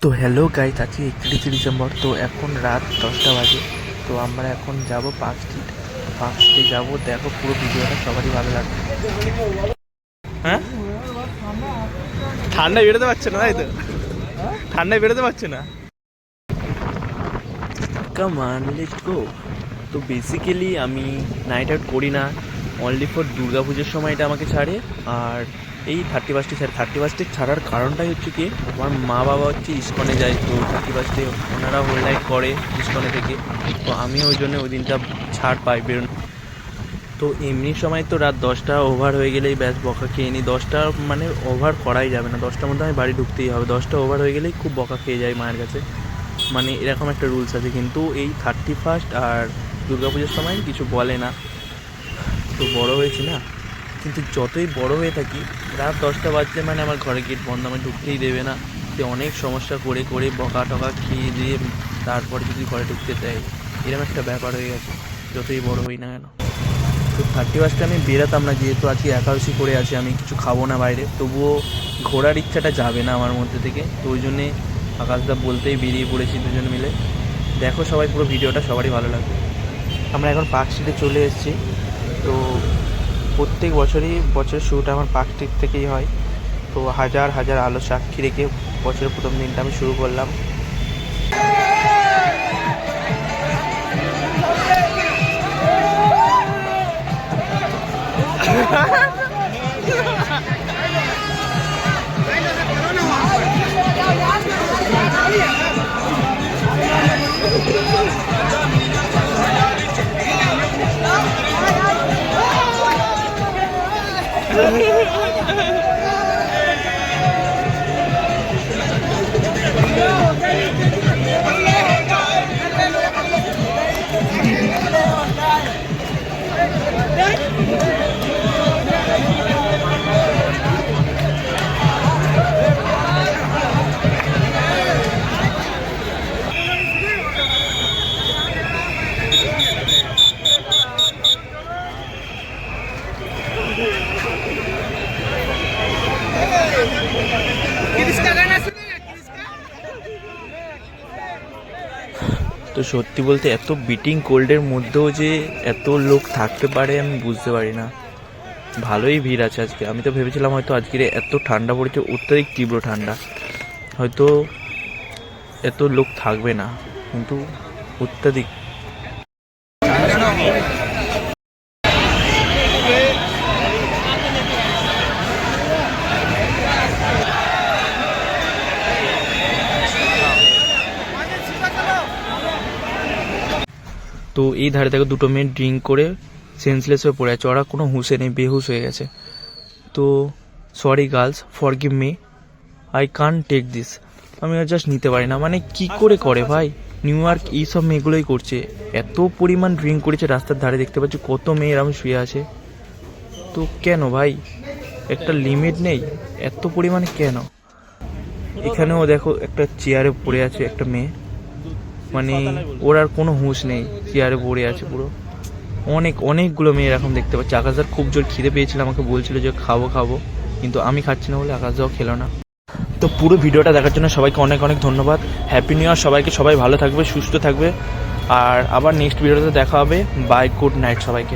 তো hello guys, আজকে 31 December. তো এখন রাত 10টা বাজে। তো আমরা এখন যাব পার্ক স্ট্রিট যাবো। দেখো পুরো ভিডিওটা, সবারই ভালো লাগবে। হ্যাঁ, ঠান্ডায় বেরোতে পারছে না, তাই তো? ঠান্ডায় বেরোতে পারছে না। Come on, let's go. তো বেসিক্যালি আমি নাইট আউট করি না, অনলি ফর দুর্গা পুজোর সময় এটা আমাকে ছাড়ে। আর এই 31 ছাড়ার কারণটাই হচ্ছে কি, আমার মা বাবা হচ্ছে ইস্কনে যায়। তো 31 ওনারা হোল নাইট করে ইস্কনে থেকে। তো আমি ওই জন্য ওই দিনটা ছাড় পাই বেরোনো। তো এমনি সময় তো রাত 10টা ওভার হয়ে গেলেই ব্যাস বকা খেয়ে নিই। 10টা মানে ওভার করাই যাবে না, 10টার মধ্যে আমি বাড়ি ঢুকতেই হবে। 10টা ওভার হয়ে গেলেই খুব বকা খেয়ে যায় মায়ের কাছে, মানে এরকম একটা রুলস আছে। কিন্তু এই 31 আর দুর্গা পুজোর সময় কিছু বলে না, তো বড় হয়েছি না। কিন্তু যতই বড় হয়ে থাকি, রাত 10টা বাজলে মানে আমার ঘরে গেট বন্ধ, আমার ঢুকতেই দেবে না। সে অনেক সমস্যা করে করে বকা টকা খেয়ে দিয়ে তারপরে যদি ঘরে ঢুকতে দেয়, এরকম একটা ব্যাপার হয়ে গেছে যতই বড় হই না কেন। তো 31 আমি বেরাতাম না, যেহেতু আজকে একাদশী করে আছি, আমি কিছু খাবো না বাইরে। তবুও ঘোরার ইচ্ছাটা যাবে না আমার মধ্যে থেকে। তো ওই জন্যে আকাশদা বলতেই বেরিয়ে পড়েছি দুজন মিলে। দেখো সবাই পুরো ভিডিওটা, সবারই ভালো লাগবে। আমরা এখন পার্ক স্ট্রিটে চলে এসেছি। তো প্রত্যেক বছরের শুরুটা আমার পার্ক স্ট্রিট থেকেই হয়। তো হাজার হাজার আলো সাক্ষী রেখে বছরের প্রথম দিনটা আমি শুরু করলাম। তো সত্যি বলতে এত বিটিং কোল্ডের মধ্যেও যে এত লোক থাকতে পারে আমি বুঝতে পারি না। ভালোই ভিড় আছে আজকে। আমি তো ভেবেছিলাম হয়তো আজকে এত ঠান্ডা পড়েছে, অত্যাধিক তীব্র ঠান্ডা, হয়তো এত লোক থাকবে না, কিন্তু অত্যাধিক। তো এই ধারে দেখো দুটো মেয়ে ড্রিঙ্ক করে সেন্সলেস হয়ে পড়ে আছে, ওরা কোনো হুঁশে নেই, বেহুশ হয়ে গেছে। তো sorry girls, forgive me, I can't take this. আমি জাস্ট নিতে পারি না, মানে কি করে করে ভাই। নিউ ইয়র্ক এইসব মেয়েগুলোই করছে, এত পরিমাণ ড্রিঙ্ক করেছে। রাস্তার ধারে দেখতে পাচ্ছি কত মেয়ে এরকম শুয়ে আছে। তো কেন ভাই, একটা লিমিট নেই? এত পরিমাণে কেন? এখানেও দেখো একটা চেয়ারে পড়ে আছে একটা মেয়ে, মানে ওর আর কোনো হুঁশ নেই, চেয়ারে পড়ে আছে পুরো। অনেকগুলো মেয়ে এরকম দেখতে পাচ্ছি। আকাশদার খুব জোর খিদে পেয়েছিল, আমাকে বলছিল যে খাবো, কিন্তু আমি খাচ্ছি না বলে আকাশদাও খেলো না। তো পুরো ভিডিওটা দেখার জন্য সবাইকে অনেক অনেক ধন্যবাদ। হ্যাপি নিউ ইয়ার সবাইকে, সবাই ভালো থাকবে, সুস্থ থাকবে। আর আবার নেক্সট ভিডিওতে দেখা হবে। বাই, গুড নাইট সবাইকে।